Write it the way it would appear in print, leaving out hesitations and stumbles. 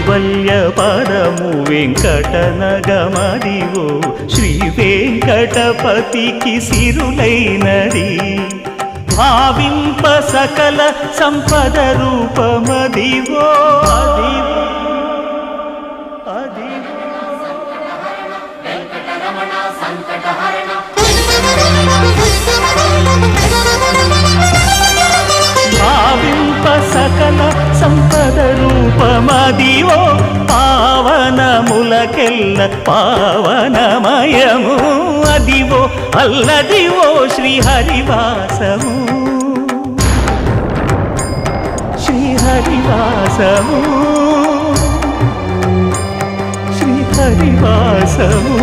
కైవల్య పదము వెంకటనగమదివో శ్రీ వెంకటపతికి సిరులైనది భావింప సకల సంపద రూపమదివో అదివో భావింప సకల సంపద రూపమదివో పావనములకెల్ల పావనమయము అదివో అల్లదివో శ్రీహరివాసము శ్రీహరివాసము శ్రీహరివాసము